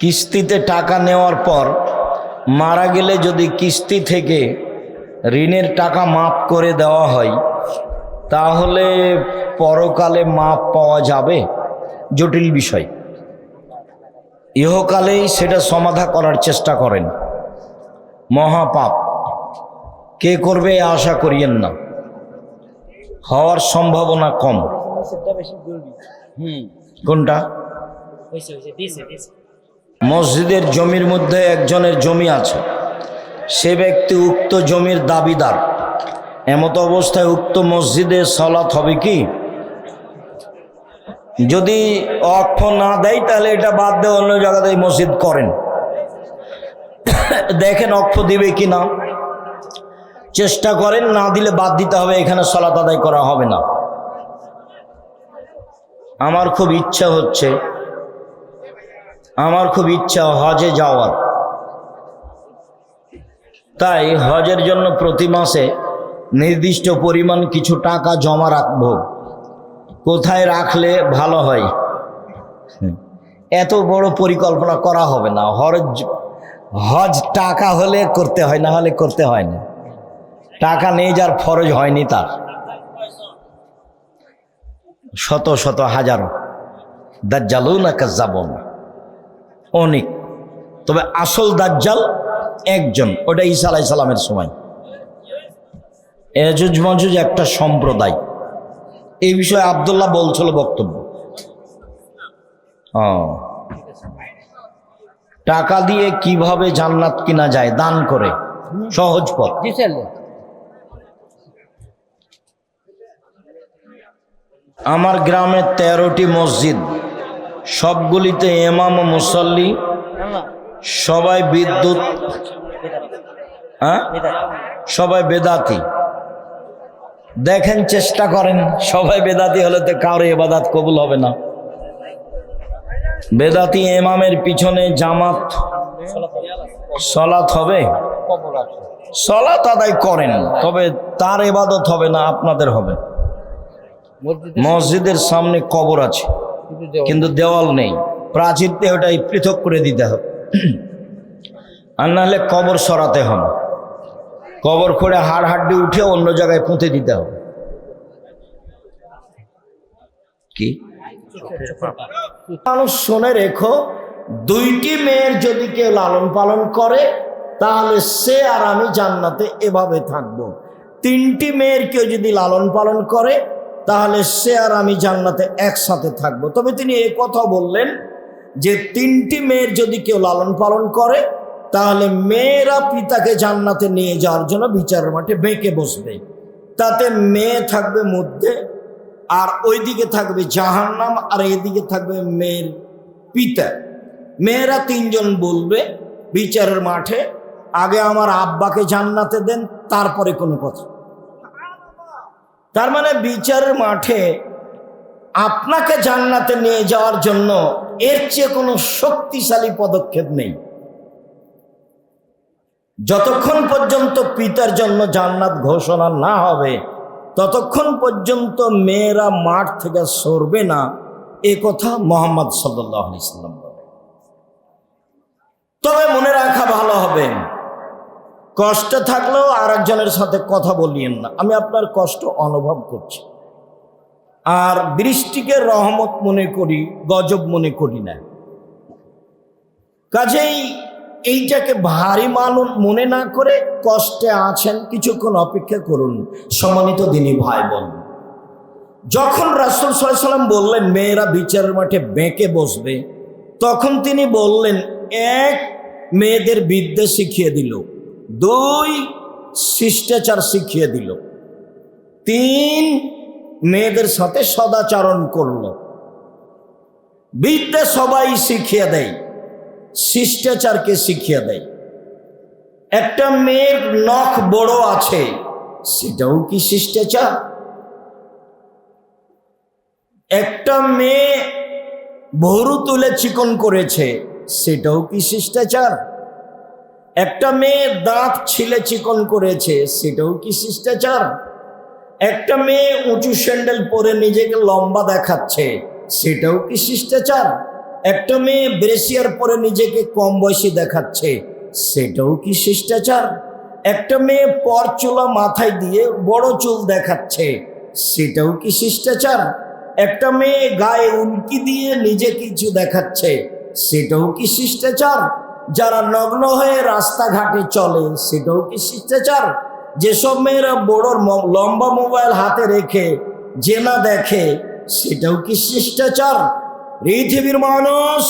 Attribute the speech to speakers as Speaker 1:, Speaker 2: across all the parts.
Speaker 1: কিস্তিতে টাকা নেওয়ার পর মারা গেলে যদি কিস্তি থেকে ঋণের টাকা মাফ করে দেওয়া হয় তাহলে পরকালে মাফ পাওয়া যাবে? জটিল বিষয়। ইহকালেই সেটা সমাধা করার চেষ্টা করেন। মহাপাপ কে করবে আশা করিয়েন না, হওয়ার সম্ভাবনা কম। কোনটা? মসজিদের জমির মধ্যে একজনের জমি আছে, সে ব্যক্তি উক্ত জমির দাবিদার। এমত অবস্থায় উক্ত মসজিদে সালাত হবে কি? যদি ওয়াকফ না দেয় তাহলে এটা বাদ দিয়ে অন্য জায়গাতে মসজিদ করেন, দেখেন ওয়াকফ দিবে কি না, চেষ্টা করেন। না দিলে বাদ দিতে হবে, এখানে সালাত আদায় করা হবে না। আমার খুব ইচ্ছা হজে যাওয়ার, তাই হজের জন্য প্রতি মাসে নির্দিষ্ট পরিমাণ কিছু টাকা জমা রাখবো। কোথায় রাখলে ভালো হয়? এত বড় পরিকল্পনা করা হবে না। হজ টাকা হলে করতে হয়, না হলে করতে হয় না। টাকা নেই যার ফরজ হয়নি তার শত শত হাজারো দাজ্জালুন কাজ্জাবুন অনেক। তবে আসল দাজ্জাল একজন, ওটা ঈসা আলাইহিস সালামের সময়। ইয়াজুজ মাজুজ একটা সম্প্রদায়। এই বিষয়ে আব্দুল্লাহ বলছিল বক্তব্য। টাকা দিয়ে কিভাবে জান্নাত কিনা যায়? দান করে, সহজ পথ। আমার গ্রামে 13টি মসজিদ, সবগুলিতে ইমাম ও মুসল্লি সবাই বিদ্যুৎ, সবাই বেদাতি। দেখেন, চেষ্টা করেন। সবাই বেদাতি হলে তো কারো ইবাদত কবুল হবে না। বেদাতি ইমামের পিছনে জামাত সালাত হবে, সালাত আদায় করেন, তবে তার ইবাদত হবে না, আপনাদের হবে। মসজিদের সামনে কবর আছে কিন্তু দেওয়াল নেই, প্রাচীর দিয়ে ওটাই পৃথক করে দিতে হবে, আর নাহলে কবর সরাতে হবে। কবর করে হাড় হাড্ডি উঠে অন্য জায়গায় পুঁতে দিতে হবে। কি মানুষ শুনে রেখো, 2টি মেয়ের যদি কেউ লালন পালন করে তাহলে সে আর আমি জান্নাতে এভাবে থাকবো। 3টি মেয়ের কেউ যদি লালন পালন করে তাহলে সে আর আমি জান্নাতে একসাথে থাকবো। তবে তিনি এই কথা বললেন যে 3টি মেয়ের যদি কেউ লালন পালন করে তাহলে মেয়েরা পিতাকে জান্নাতে নিয়ে যাওয়ার জন্য বিচারের মাঠে বেঁকে বসবে। তাতে মেয়ে থাকবে মধ্যে, আর ওইদিকে থাকবে জাহান্নাম, আর এইদিকে থাকবে মেয়ের পিতা। মেয়েরা 3 জন বলবে বিচারের মাঠে, আগে আমার আব্বাকে জান্নাতে দেন, তারপরে কোনো কথা। তার মানে বিচারের মাঠে আপনাকে জান্নাতে নিয়ে যাওয়ার জন্য এর চেয়ে কোনো শক্তিশালী পদক্ষেপ নেই। যতক্ষণ পর্যন্ত পিতার জন্য জান্নাত ঘোষণা না হবে ততক্ষণ পর্যন্ত মেয়েরা মাঠ থেকে সরবে না, এ কথা মুহাম্মদ সাল্লাল্লাহু আলাইহি সাল্লাম বলে। তবে মনে রাখা ভালো হবে, কষ্ট থাকলেও আরেকজনের সাথে কথা বলিয়েন না। আমি আপনার কষ্ট অনুভব করছি, আর বৃষ্টিকে রহমত মনে করি, গজব মনে করি না। কাজেই এইটাকে ভারী মানুষ মনে না করে, কষ্টে আছেন কিছুক্ষণ অপেক্ষা করুন। সম্মানিত দিনী ভাই বোন, যখন রাসূল সাল্লাল্লাহু আলাইহি ওয়াসাল্লাম বললেন মেয়েরা বিচারের মাঠে বেঁকে বসবে, তখন তিনি বললেন 1 মেয়েদের বিদ্যা শিখিয়ে দিল, 2 শিষ্টাচার শিখিয়ে দিল, 3 মেয়েদের সাথে সদাচরণ করল। বিদ্যা সবাই শিখিয়ে দেয়, শিষ্টাচারকে শিখিয়ে দেয়। একটা মেয়ের নখ বড় আছে, সেটাও কি শিষ্টাচার? একটা মেয়ে ভরু তুলে চিকন করেছে, সেটাও কি শিষ্টাচার? একটা মেয়ে দাঁত ছিলে চিকন করেছে, সেটাও কি শিষ্টাচার? একটা মেয়ে উঁচু স্যান্ডেল পরে নিজেকে লম্বা দেখাচ্ছে, সেটাও কি শিষ্টাচার? একটা মেয়ে ব্রেসিয়ার পরে নিজেকে কম বয়সী দেখাচ্ছে, সেটাও কি শিষ্টাচার? একটা মেয়ে পরচুলা মাথায় দিয়ে বড় চুল দেখাচ্ছে, সেটাও কি শিষ্টাচার? একটা মেয়ে গায়ে উল্কি দিয়ে নিজে কিছু দেখাচ্ছে, সেটাও কি শিষ্টাচার? যারা নগ্ন হয়ে রাস্তাঘাটে চলে, সেটাও কি শিষ্টাচার? যেসব মেয়েরা বড় লম্বা মোবাইল হাতে রেখে জেনা দেখে, সেটাও কি শিষ্টাচার? পৃথিবীর মানুষ,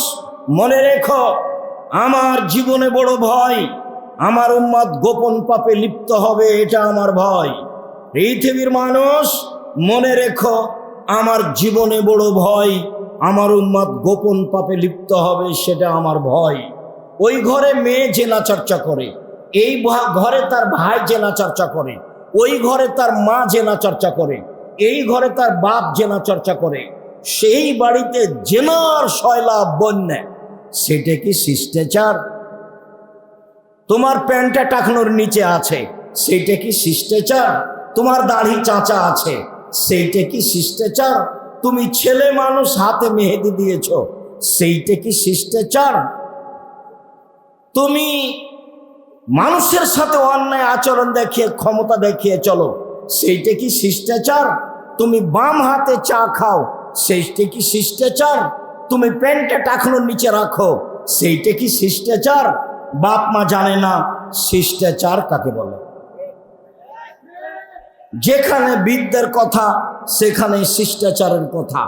Speaker 1: মনে রেখো, আমার জীবনে বড় ভয়, আমার উম্মত গোপন পাপে লিপ্ত হবে, এটা আমার ভয়। পৃথিবীর মানুষ, মনে রেখো, আমার জীবনে বড় ভয়, আমার উম্মত গোপন পাপে লিপ্ত হবে, সেটা আমার ভয়। ওই ঘরে মেয়ে জেনা চর্চা করে, এই ঘরে তার ভাই জেনা চর্চা করে, ওই ঘরে তার মা জেনা চর্চা করে, এই ঘরে তার বাপ জেনা চর্চা করে, সেই বাড়িতে জেনার শয়লা বন্যা, সেটা কি শিষ্টাচার? তোমার প্যান্টটা টাকনোর নিচে আছে, সেইটা কি শিষ্টাচার? তোমার দাড়ি চাঁচা আছে, সেইটা কি শিষ্টাচার? তুমি ছেলে মানুষ, হাতে মেহেদি দিয়েছ, সেইটা কি শিষ্টাচার? তুমি মানুষের সাথে অন্যায় আচরণ দেখিয়ে, ক্ষমতা দেখিয়ে চলো, সেইটা কি শিষ্টাচার? তুমি বাম হাতে চা খাও, সেইটা কি শিষ্টাচার? তুমি প্যান্টটা টাকনোর নিচে রাখো, সেইটা কি শিষ্টাচার? বাপ মা জানে না শিষ্টাচার কাকে বলে। যেখানে বিদ্যার কথা সেখানে শিষ্টাচারের কথা,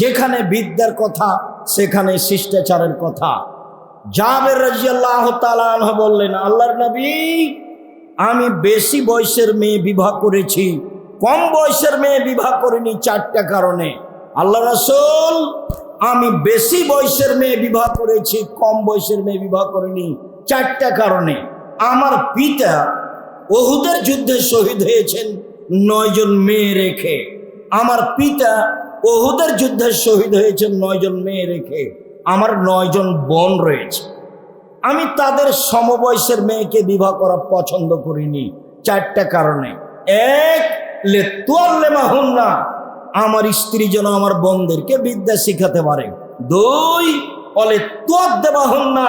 Speaker 1: যেখানে বিদ্যার কথা সেখানে শিষ্টাচারের কথা। জাবের রাদিয়াল্লাহু তাআলা আনহু বললেন, আল্লাহর নবী, আমি বেশি বয়সের মেয়ে বিবাহ করেছি, কম বয়সের মেয়ে বিবাহ করিনি, চারটা কারণে। আল্লাহ রাসূল, আমি বেশি বয়সের মেয়ে বিবাহ করেছি, কম বয়সের মেয়ে বিবাহ করিনি, চারটা কারণে। আমার পিতা উহুদের যুদ্ধে শহীদ হয়েছেন 9 জন মেয়ে রেখে, আমার পিতা উহুদের যুদ্ধে শহীদ হয়েছেন 9 জন মেয়ে রেখে, আমার 9 জন বোন রয়েছে, আমি তাদের সমবয়সের মেয়েকে বিবাহ করা পছন্দ করিনি, চারটা কারণে। এক, লিতুআল্লিমাহুন্না, আমার স্ত্রী যেন আমার বোনদেরকে বিদ্যা শিখাতে পারে। 2, ওয়ালিতুআদ্দিবাহুন্না,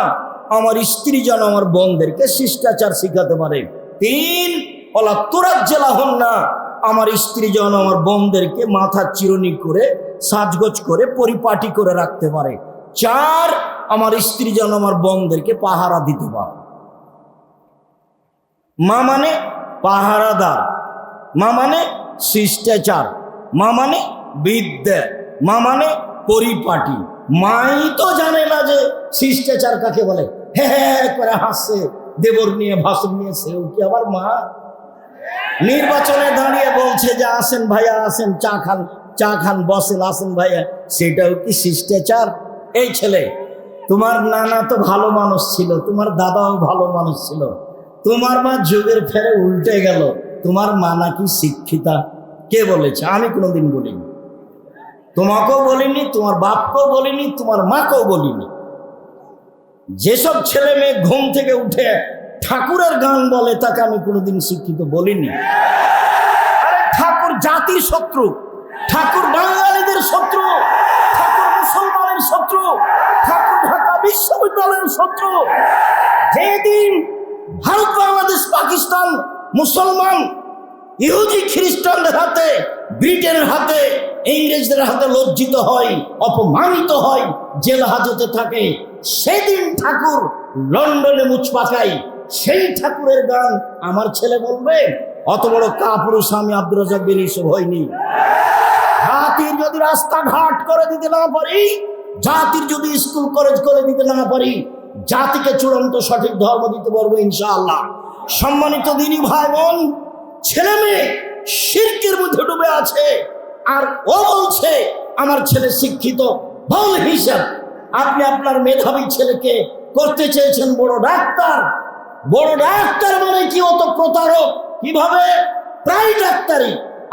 Speaker 1: আমার স্ত্রী যেন আমার বোনদেরকে শিষ্টাচার শিখাতে পারে। 3, ওয়ালাতুরাজ্জিলাহুন্না, আমার স্ত্রী যেন আমার বোনদেরকে মাথা চিরুনি করে, সাজগোজ করে, পরিপাটি করে রাখতে পারে। 4, আমার স্ত্রী যেন আমার বোনদেরকে পাহারা দিতে পারে। মা মানে পাহারাদার, মা মানে শিষ্টাচার, মা মানে বিদ্যা, মা মানে পরিপাটি। মাই তো জানে না যে শিষ্টাচার কাকে বলে, হ্যাঁ করে হাসছে, দেবর নিয়ে ভাষণ নিয়ে, সেও কি আবার মা? নির্বাচনে দাঁড়িয়ে বলছে যে আসেন ভাইয়া আসেন, চা খান, চা খান, বসেন, আসেন ভাইয়া, সেটাও কি শিষ্টাচার? এই ছেলে, তোমার নানা তো ভালো মানুষ ছিল, তোমার দাদাও ভালো মানুষ ছিল, তোমার মা যুগের ফেরে উল্টে গেল, তোমার মা নাকি শিক্ষিতা? কে বলেছে? আমি কোনোদিন বলিনি, তোমাকেও বলিনি, তোমার বাপকেও বলিনি, তোমার মাকেও বলিনি। যেসব ছেলে মেয়ে ঘুম থেকে উঠে ঠাকুরের গান বলে, তাকে আমি কোনোদিন শিক্ষিত বলিনি। আরে ঠাকুর জাতির শত্রু, ঠাকুর বাঙালিদের শত্রু, ঠাকুর মুসলমানের শত্রু, ঠাকুর ঢাকা বিশ্ববিদ্যালয়ের শত্রু। যেদিন ভারত, বাংলাদেশ, পাকিস্তান মুসলমান ইহুদি খ্রিস্টানদের হাতে, ব্রিটেনের হাতে, ইংরেজদের হাতে লজ্জিত হয়, অপমানিত হয়, জেল হাজতে থাকে, সেদিন ঠাকুর লন্ডনে মুচ পাকাই। সেই ঠাকুরের গান আমার ছেলে বলবে? অত বড় কাপুরুষ আমি আব্দুর রাজ্জাক বিন ইউসুফ হইনি। জাতির যদি রাস্তাঘাট করে দিতে না পারি, জাতির যদি স্কুল কলেজ করে দিতে না পারি, জাতিকে চূড়ান্ত সঠিক ধর্ম দিতে পারবো ইনশাআল্লাহ। সম্মানিত দিনী ভাই বোন, ছেলে মেয়ে শিরকের মধ্যে ডুবে আছে, আর ও বলছে আমার ছেলে শিক্ষিত। ভুল হিসাব। আপনি আপনার মেধাবী ছেলেকে করতে চেয়েছেন বড় ডাক্তার। বড় ডাক্তার মানে কি? অত প্রতারক কিভাবে? প্রায় ডাক্তারি।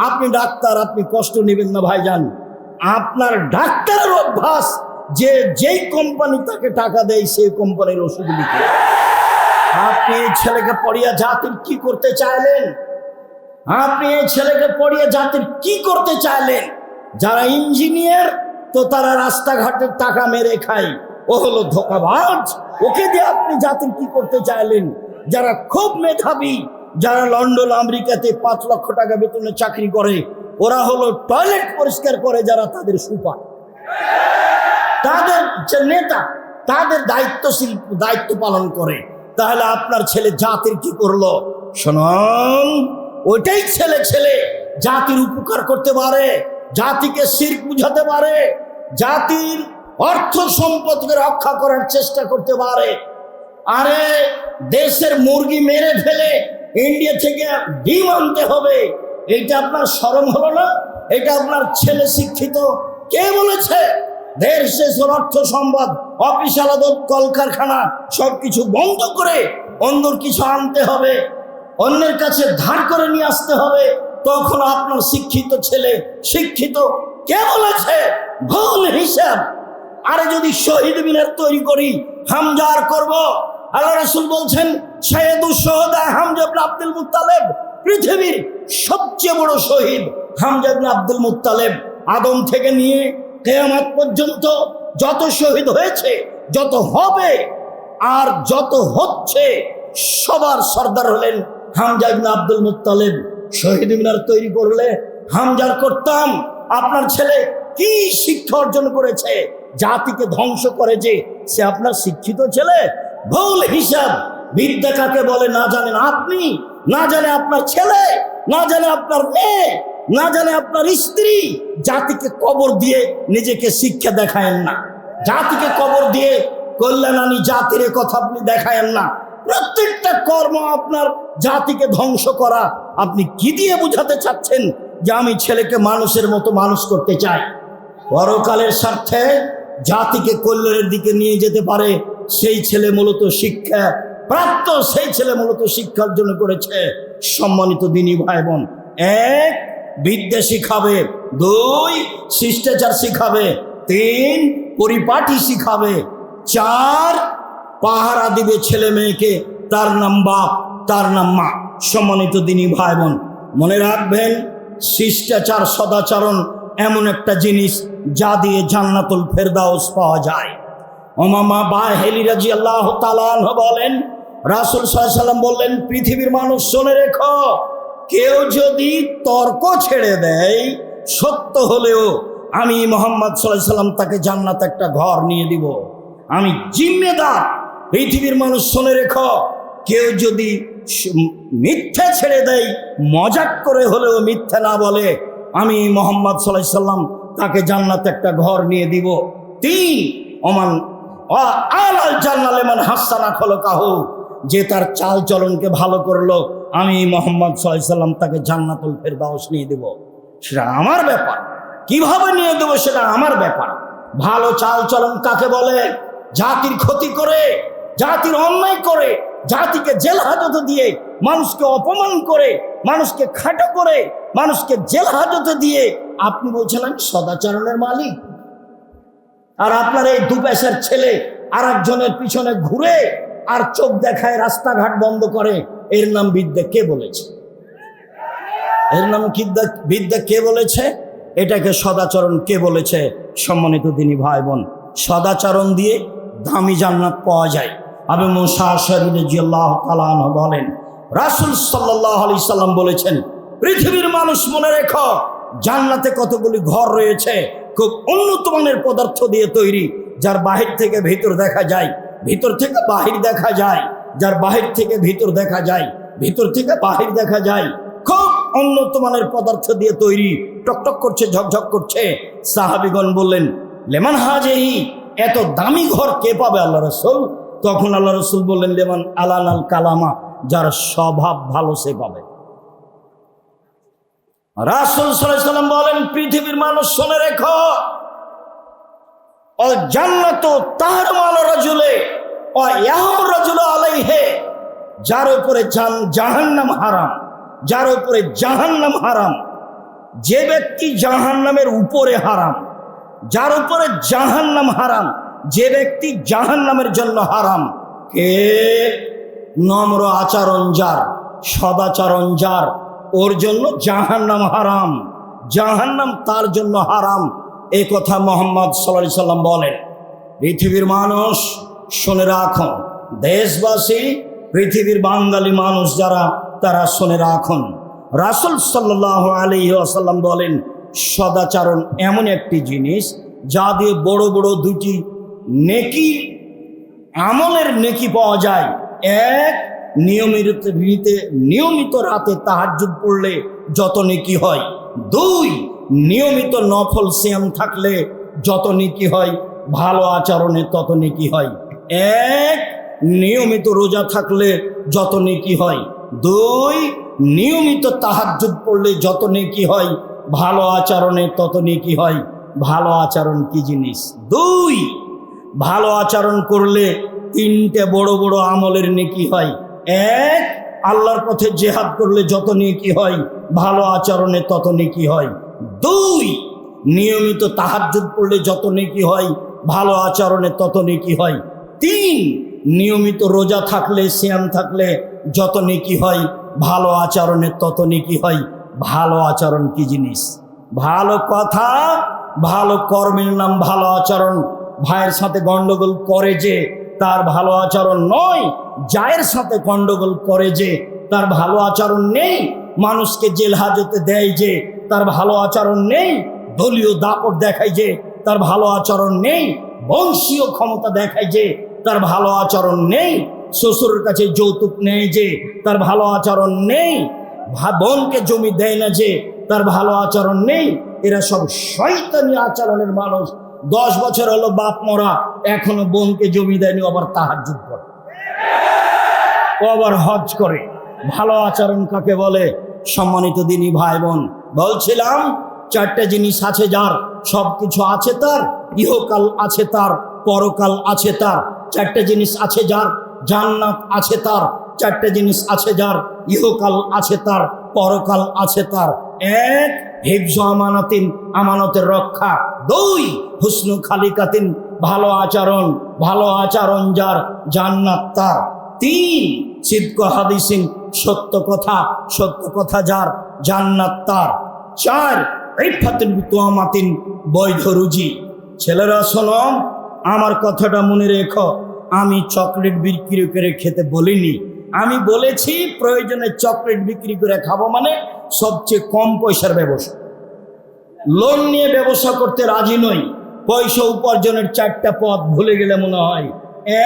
Speaker 1: আপনি ডাক্তার, আপনি কষ্ট নেবেন না ভাইজান। আপনার ডাক্তারের অভ্যাস যে যেই কোম্পানি তাকে টাকা দেয় সেই কোম্পানির ওষুধ লিখে। আপনি ছেলেকে পড়িয়া জাতির কি করতে চাইলেন? আপনি ছেলেকে পড়িয়ে জাতির কি করতে চাইলেন? যারা ইঞ্জিনিয়ার তো তারা রাস্তাঘাটের টাকা মেরে খায়, ও হলো ধোঁকাবাজ। ওকে দিয়ে আপনি জাতির কি করতে চাইলেন? যারা খুব মেধাবী, যারা লন্ডন আমেরিকাতে 5 লক্ষ টাকা বেতনে চাকরি করে, ওরা হলো টয়লেট পরিষ্কার করে যারা তাদের সুপার, তাদের যে নেতা, তাদের দায়িত্ব পালন করে। তাহলে আপনার ছেলে জাতির কি করলো? শুনুন, ওইটাই ছেলে জাতির উপকার করতে পারে, জাতিকে শিরক বুঝাতে পারে, জাতির অর্থ সম্পদকে রক্ষা করার চেষ্টা করতে পারে। আরে দেশের মুরগি মেরে ফেলে ইন্ডিয়া থেকে ডিম আনতে হবে, এইটা আপনার শরম হলো না? এটা আপনার ছেলে শিক্ষিত? কে বলেছে? দেশের অর্থ সম্পদ, অফিস আদালত, কলকারখানা সবকিছু বন্ধ করে অন্য কিছু আনতে হবে, অন্যের কাছে ধার করে নিয়ে আসতে হবে, তখন আপনার শিক্ষিত ছেলে শিক্ষিত? কে বলেছে? ভুল হিসাব। আরে যদি শহীদ মিনার তৈরি করি, হামজার করব। আল্লাহ রাসূল বলছেন, সাইয়্যিদুশ শুহাদা হামজা ইবনে আব্দুল মুত্তালিব, পৃথিবীর সবচেয়ে বড় শহীদ হামজা ইবনে আব্দুল মুত্তালিব। আদম থেকে নিয়ে কিয়ামত পর্যন্ত যত শহীদ হয়েছে, যত হবে আর যত হচ্ছে, সবার সর্দার হলেন হামজা ইবনে আব্দুল মুত্তালিব। শহীদ মিনার তৈরি করলে হামজার করতাম। আপনার ছেলে কি শিক্ষা অর্জন করেছে? জাতিকে ধ্বংস করে যে সে আপনার শিক্ষিত ছেলে? ভুল হিসাব। বিদ্যা কাকে বলে না জানেন আপনি, না জানে আপনার ছেলে, না জানে আপনার মেয়ে, না জানে আপনার স্ত্রী। জাতিকে কবর দিয়ে নিজেকে শিক্ষা দেখায়েন না, জাতিকে কবর দিয়ে কল্যাণ আনি জাতির কথা আপনি দেখায়েন না। প্রত্যেকটা কর্ম আপনার জাতিকে ধ্বংস করা। আপনি কি দিয়ে বুঝাতে চাচ্ছেন যে আমি ছেলেকে মানুষের মতো মানুষ করতে চাই? পরকালের স্বার্থে জাতিকে কল্যাণের দিকে নিয়ে যেতে পারে সেই ছেলে মূলত শিক্ষা প্রাপ্ত, সেই ছেলে মূলত শিক্ষা অর্জন করেছে। সম্মানিত দিনী ভাই বোন, 1 বিদ্যা শিখাবে, 2 শিষ্টাচার শিখাবে, 3 পরিপাটি শিখাবে, 4 পাহারা দিবে ছেলে মেয়েকে, তার নাম বাপ, তার নাম মা। সম্মানিত দিনী ভাই বোন, মনে রাখবেন, শিষ্টাচার সদাচরণ এমন একটা জিনিস যা দিয়ে জান্নাতুল ফেরদাউস পাওয়া যায়। উমামা বাহেলি রাদিয়াল্লাহু তাআলা আনহু বলেন, রাসূল সাল্লাল্লাহু আলাইহি ওয়াসাল্লাম বললেন, পৃথিবীর মানুষ শুনে রেখো, কেউ যদি তর্ক ছেড়ে দেয় সত্য হলেও আমি মুহাম্মদ সাল্লাল্লাহু আলাইহি ওয়াসাল্লাম তাকে জান্নাতে একটা ঘর নিয়ে দিব, আমি জিম্মেদার। পৃথিবীর মানুষ শুনে রেখো, কেউ যদি মিথ্যা ছেড়ে দেয়, মজাক করে হলেও মিথ্যা না বলে, আমি মুহাম্মদ সাল্লাল্লাহু আলাইহি ওয়াসাল্লাম তাকে জান্নাতে একটা ঘর নিয়ে দিব। 3 ওমান আলাল জান্নাত লিমান হাসানা খলকাহু, যে তার চাল চলনকে ভালো করলো, আমি মুহাম্মদ সাল্লাল্লাহু আলাইহি ওয়াসাল্লাম তাকে জান্নাতুল ফেরদাউস নিয়ে দেব। সেটা আমার ব্যাপার, কিভাবে নিয়ে দেবো সেটা আমার ব্যাপার। ভালো চাল চলন কাকে বলে? জাতির ক্ষতি করে, জাতির অন্যায় করে, জাতিকে জেল হাজতে দিয়ে, মানুষকে অপমান করে, মানুষকে খাটো করে, মানুষকে জেল হাজতে দিয়ে আপনি বলছেন আমি সদাচরণের মালিক। আর আপনার এই 2 পয়সার ছেলে আর একজনের পিছনে ঘুরে আর চোখ দেখায়, রাস্তাঘাট বন্ধ করে, এর নাম বিদ্যা কে বলেছে? এর নাম বিদ্যা কে বলেছে? এটাকে সদাচরণ কে বলেছে? সম্মানিত দিনী ভাই বোন, সদাচরণ দিয়ে দামি জান্নাত পাওয়া যায়। আবু মুসা আশআরী রাদিয়াল্লাহু তাআলা আনহু বলেন, রাসূল সাল্লাল্লাহু আলাইহি সাল্লাম বলেছেন, পৃথিবীর মানুষ মনে রেখো, জান্নাতে কতগুলি ঘর রয়েছে, খুব উন্নত মানের পদার্থ দিয়ে তৈরি, যার বাহির থেকে ভিতর দেখা যায়, ভিতর থেকে বাহির দেখা যায়, যার বাহির থেকে ভিতর দেখা যায়, ভিতর থেকে বাহির দেখা যায়, খুব উন্নত মানের পদার্থ দিয়ে তৈরি, টকটক করছে, ঝকঝক করছে। সাহাবীগণ বললেন, লেমান হাজিহি, এত দামি ঘর কে পাবে আল্লাহ রাসূল? তখন আল্লাহ রাসূল বললেন, লেমান আলানাল কালামা, যার স্বভাব ভালো সে পাবে। রাসূল সাল্লাল্লাহু আলাইহি ওয়াসাল্লাম বলেন, পৃথিবীর মানুষ শুনে রেখো, ও জান্নাতু তাহরুমাল রাজুলে ও ইয়াহুর রাজুল আলাইহি, যার উপরে জাহান্নাম হারাম, যার উপরে জাহান্নাম হারাম, যে ব্যক্তি জাহান্নামের উপরে হারাম, যার উপরে জাহান্নাম হারাম, যে ব্যক্তি জাহান্নামের জন্য হারাম, কে? নম্র আচরণ যার, সদাচরণ যার, ওর জন্য জাহান্নাম হারাম, জাহান্নাম তার জন্য হারাম। এই কথা মুহাম্মদ সাল্লাল্লাহু আলাইহি সাল্লাম বলেন। পৃথিবীর মানুষ শুনে রাখুন, দেশবাসী, পৃথিবীর বাঙালি মানুষ যারা, তারা শুনে রাখুন। রাসূল সাল্লাল্লাহু আলাইহি ওয়াসাল্লাম বলেন, সদাচরণ এমন একটি জিনিস যা দিয়ে বড় বড় দুটি নেকি, আমলের নেকি পাওয়া যায়। এক, নিয়মিত রাতে তাহাজ্জুদ পড়লে যত নেকি হয়। দুই, নিয়মিত নফল সিয়াম থাকলে যত নেকি হয়, ভালো আচরণে তত নেকি হয়। এক, নিয়মিত রোজা থাকলে যত নেকি হয়। দুই, নিয়মিত তাহাজ্জুদ পড়লে যত নেকি হয়, ভালো আচরণে তত নেকি হয়। ভালো আচরণ কি জিনিস? দুই, ভালো আচরণ করলে তিনটে বড় বড় আমলের নেকি হয়। এক, আল্লাহর পথে জিহাদ করলে যত নেকি হয়, ভালো আচরণে তত নেকি হয়। দুই, নিয়মিত তাহাজ্জুদ পড়লে যত নেকি হয়, ভালো আচরণে তত নেকি হয়। তিন, নিয়মিত রোজা থাকলে, সিয়াম থাকলে যত নেকি হয়, ভালো আচরণে তত নেকি হয়। ভালো আচরণ কি জিনিস? ভালো কথা, ভালো কর্মের নাম ভালো আচরণ। ভাইয়ের সাথে গন্ডগোল করে যে, তার ভালো আচরণ নয়। জায়ের সাথে গন্ডগোল করে যে, তার ভালো আচরণ নেই। মানুষকে জেল হাজতে দেয় যে, তার ভালো আচরণ নেই। দলীয় দাপট দেখায় যে, তার ভালো আচরণ নেই। বংশীয় ক্ষমতা দেখায় যে, তার ভালো আচরণ নেই। শ্বশুরের কাছে যৌতুক নেয় যে, তার ভালো আচরণ নেই। বোনকে জমি দেয় না যে, তার ভালো আচরণ নেই। এরা সব শয়তানি আচরণের মানুষ। 10 বছর হলো বাপ মরা, এখনো বোনকে জমি দেয়নি, আবার তাহাজ্জুদ পড়ে, ও আবার হজ করে। ভালো আচরণ কাকে বলে? সম্মানিত দিনী ভাই বোন, বলছিলাম 4টে জিনিস আছে যার, সব কিছু আছে তার, ইহকাল আছে তার, পরকাল আছে তার। 4টে জিনিস আছে যার, জান্নাত আছে তার। 4টে জিনিস আছে যার, ইহকাল আছে তার, পরকাল আছে তার। এক, হিফজ আমানাতিন, আমানতের রক্ষা। দুই, হুসনু খালিকাতিন, ভালো আচরণ, ভালো আচরণ যার, জান্নাত তার। তিন, সিদক হাদিসিন, সত্য কথা, সত্য কথা যার, জান্নাত তার। চার, ইফাতিন বিতুয়ামাতিন, বৈধ রুজি। ছেলেরা শোনো, আমার কথাটা মনে রেখো। আমি চকলেট বিক্রি করে খেতে বলিনি। আমি বলেছি প্রয়োজনে চকলেট বিক্রি করে খাবো, মানে সবচেয়ে কম পয়সার ব্যবসা। লোন নিয়ে ব্যবসা করতে রাজি নই। পয়সা উপার্জনের 4টা পথ ভুলে গেলে মনে হয়।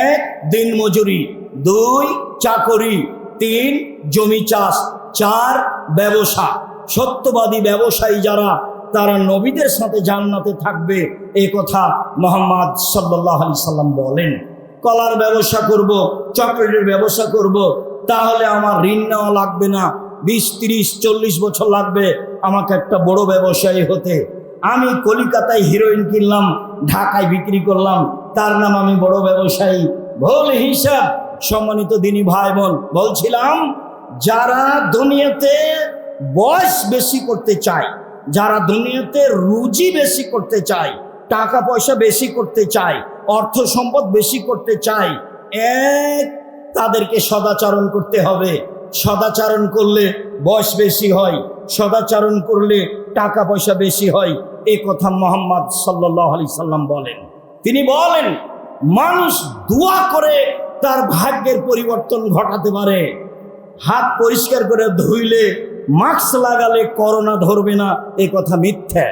Speaker 1: 1, দিন মজুরি। 2, চাকরি। 3, জমি চাষ। 4, ব্যবসা। সত্যবাদী ব্যবসায়ী যারা, তারা নবীদের সাথে জান্নাতে থাকবে, এই কথা মুহাম্মদ সাল্লাল্লাহু আলাইহি সাল্লাম বলেন। কলার ব্যবসা করব, চকলেটের ব্যবসা করব, তাহলে আমার ঋণ নেওয়া লাগবে না। 20, 30, 40 বছর লাগবে আমাকে একটা বড় ব্যবসায়ী হতে। আমি কলিকাতায় হিরোইন কিনলাম, ঢাকায় বিক্রি করলাম, তার নাম আমি বড় ব্যবসায়ী? ভুল হিসাব। সম্মানিত দিনী ভাই বোন, বলছিলাম যারা দুনিয়াতে বয়স বেশি করতে চায়, যারা দুনিয়াতে রুজি বেশি করতে চায়, টাকা পয়সা বেশি করতে চায়, অর্থ সম্পদ বেশি করতে চায়, তাদেরকে সদাচরণ করতে হবে। সদাচরণ করলে বয়স বেশি হয়, সদাচরণ করলে টাকা পয়সা বেশি হয়, এই কথা মুহাম্মদ সাল্লাল্লাহু আলাইহি সাল্লাম বলেন। তিনি বলেন, মানুষ দোয়া করে তার ভাগ্যের পরিবর্তন ঘটাতে পারে। হাত পরিষ্কার করে ধুইলে, মাস্ক লাগালে করোনা ধরবে না, এই কথা মিথ্যা।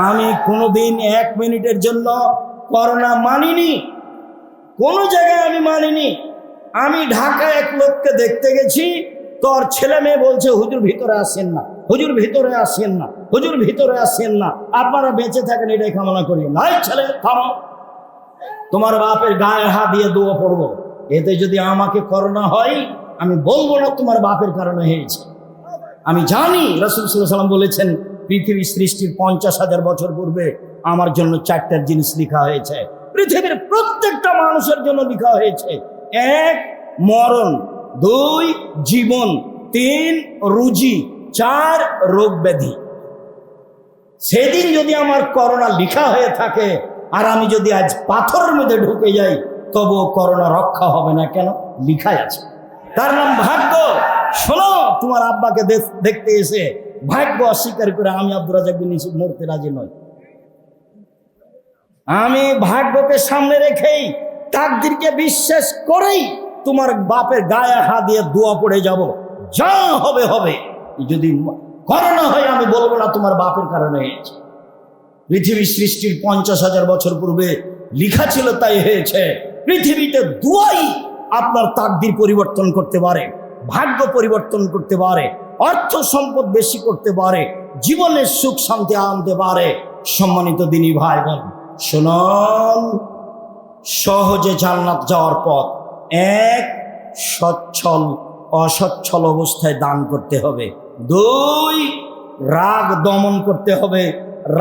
Speaker 1: আমি কোনোদিন 1 মিনিটের জন্য করোনা মানিনি, কোনো জায়গায় আমি মানিনি। আমি ঢাকায় এক লোককে দেখতে গেছি, তোর ছেলে মেয়ে বলছে হুজুর ভিতরে আসেন না, হুজুর ভিতরে আসেন না, হুজুর ভিতরে আসেন না, আপনারা বেঁচে থাকেন এটাই কামনা করি। নাই ছেলে, থামো, তোমার বাপের গায়ে হাত দিয়ে দোয়া পড়বো। এতে যদি আমাকে করোনা হয়, আমি বলবো না তোমার বাপের কারণে হয়েছে। আমি জানি রাসূল সাল্লাল্লাহু আলাইহি ওয়াসাল্লাম বলেছেন, পৃথিবী সৃষ্টির 50,000 বছর পূর্বে আমার জন্য 4টা জিনিস লেখা হয়েছে। পৃথিবীর প্রত্যেকটা মানুষের জন্য লেখা হয়েছে। 1, মরণ। 2, জীবন। 3, রুজি। 4, রোগ ব্যাধি। সেদিন যদি আমার করোনা লেখা হয়ে থাকে, আর আমি যদি আজ পাথরের মধ্যে ঢুকে যাই, তবুও করোনা রক্ষা হবে না। কেন? লেখাই আছে, তার নাম ভাগ্য। শোনো, তোমার আব্বাকে দেখতে এসে ভাগ্য অস্বীকার করে আমি আব্দুর রাজ্জাক বিন ইউসুফ মরতে রাজি নই। আমি ভাগ্যকে সামনে রেখেই, তাকদীরকে বিশ্বাস করেই তোমার বাপের গায়ে হাত দিয়ে দোয়া পড়ে যাব, যা হবে হবে। যদি করোনা হয় আমি বলবো না তোমার বাপের কারণে হয়েছে। পৃথিবী সৃষ্টির 50,000 বছর পূর্বে লিখা ছিল, তাই হয়েছে। পৃথিবীতে দুয়াই আপনার তাকদীর পরিবর্তন করতে পারে, ভাগ্য পরিবর্তন করতে পারে, অর্থ সম্পদ বেশি করতে পারে, জীবনের সুখ শান্তি আনতে পারে। সম্মানিত দিনী ভাই বোন শুনুন, সহজে জান্নাত যাওয়ার পথ, এক, সচ্ছল অসচ্ছল অবস্থায় দান করতে হবে। দুই, রাগ দমন করতে হবে।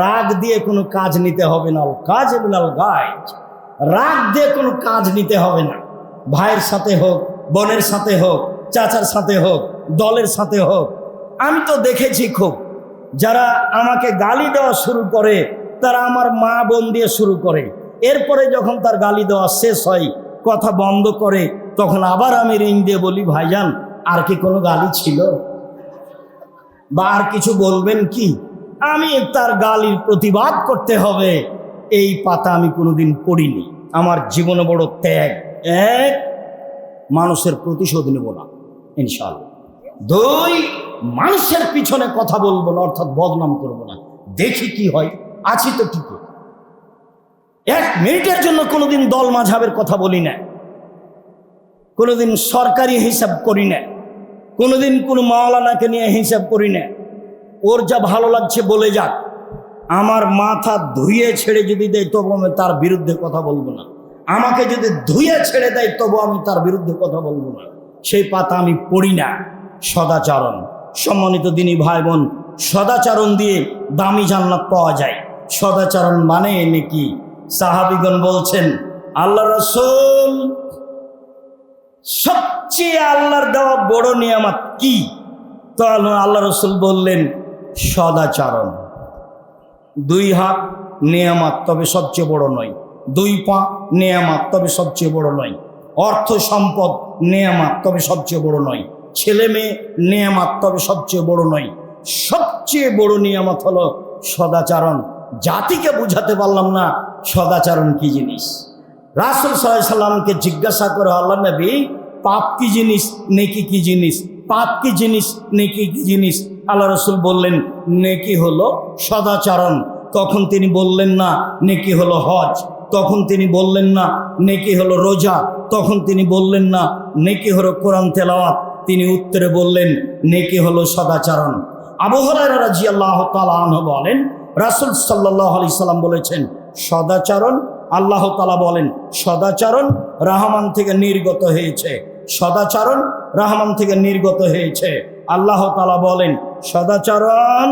Speaker 1: রাগ দিয়ে কোনো কাজ নিতে হবে না, কাজ বিনাল গাইজ। রাগ দিয়ে কোনো কাজ নিতে হবে না। ভাইয়ের সাথে হোক, বোনের সাথে হোক, চাচার সাথে হোক, দলের সাথে হোক। আমি তো দেখেছি খুব, যারা আমাকে গালি দেওয়া শুরু করে তারা আমার মা বোন দিয়ে শুরু করে, এরপরে যখন তার গালি দেওয়া শেষ হয়, কথা বন্ধ করে, তখন আবার আমি রিং দিয়ে বলি, ভাইজান আর কি কোনো গালি ছিল বা আর কিছু বলবেন কি? আমি তার গালির প্রতিবাদ করতে হবে, এই পাতা আমি কোনোদিন পড়িনি। আমার জীবনে বড় ত্যাগ। এক, মানুষের প্রতিশোধ নেব না ইনশাআল্লাহ। দুই, মানুষের পিছনে কথা বলবো না, অর্থাৎ বদনাম করবো না, দেখি কি হয়, আছি তো ঠিকই। 1 মিনিটের জন্য কোনোদিন দল মাঝাবের কথা বলি না, কোনোদিন সরকারি হিসাব করি না, কোনোদিন কোনো মাওলানাকে নিয়ে হিসাব করি না। ওর যা ভালো লাগছে বলে যাক, আমার মাথা ধুয়ে ছেড়ে যদি দেয় তবু আমি তার বিরুদ্ধে কথা বলবো না। আমাকে যদি ধুয়ে ছেড়ে দেয় তবু আমি তার বিরুদ্ধে কথা বলবো না। সেই পাতা আমি পড়ি না। সদাচরণ, সম্মানিত দিনী ভাই বোন, সদাচরণ দিয়ে দামি জান্নাত পাওয়া যায়। সদাচরণ মানে নাকি? সাহাবীগণ বলছেন, আল্লাহ রাসূল সবচেয়ে আল্লাহর দেওয়া বড় নিয়ামত কি? তো আল্লাহ রাসূল বললেন, সদাচরণ। 2 হাত নিয়ামত, তবে সবচেয়ে বড় নয়। 2 পা নিয়ামত, তবে সবচেয়ে বড় নয়। অর্থ সম্পদ নিয়ামত, তবে সবচেয়ে বড় নয়। ছেলে মেয়ে নিয়ামত, তবে সবচেয়ে বড় নয়। সবচেয়ে বড় নিয়ামত হলো সদাচরণ। জাতিকে বুঝাতে পারলাম না সদাচরণ কি জিনিস। রাসূল সাল্লাল্লাহু আলাইহি সাল্লামকে জিজ্ঞাসা করে, আল্লাহ নবী, পাপ কি জিনিস, নেকি কি জিনিস? পাপ কি জিনিস, নেকি কি জিনিস? আল্লাহ রাসূল বললেন, নেকি হলো সদাচরণ। তখন তিনি বললেন না নেকি হলো হজ, তখন তিনি বললেন না নেকি হলো রোজা, তখন তিনি বললেন না নেকি হলো কোরআন তেলাওয়াত। তিনি উত্তরে বললেন, নেকি হলো সদাচরণ। আবু হুরায়রা রাদিয়াল্লাহু তাআলা আনহু বলেন, রাসূল সাল্লাল্লাহু আলাইহি সাল্লাম বলেছেন, সদাচরণ, আল্লাহ তাআলা বলেন, সদাচরণ রহমান থেকে নির্গত হয়েছে। সদাচরণ রহমান থেকে নির্গত হয়েছে। আল্লাহ তাআলা বলেন, সদাচরণ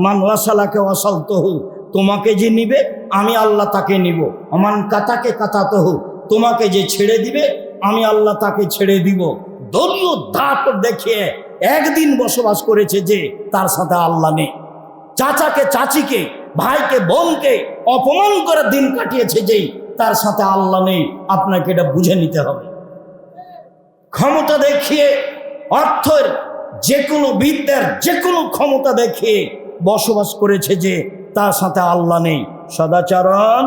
Speaker 1: মান ওয়াসালাকে ওয়াসালতুহু, তোমাকে যে নিবে আমি আল্লাহ তাকে নিব। অমান কাতাকে কাতাতহু, তোমাকে যে ছেড়ে দিবে আমি আল্লাহ তাকে ছেড়ে দিব। দলীয় দাঁত দেখিয়ে একদিন বসবাস করেছে যে, তার সাথে আল্লাহ নেই। চাচাকে চাচিকে, ভাইকে বোনকে অপমান করে দিন কাটিয়েছে যেই, তার সাথে আল্লাহ নেই। আপনাকে এটা বুঝে নিতে হবে। ক্ষমতা দেখিয়ে, অর্থের যে কোনো বিদ্যার যে কোনো ক্ষমতা দেখিয়ে বসবাস করেছে যে, তার সাথে আল্লাহ নেই। সদাচরণ,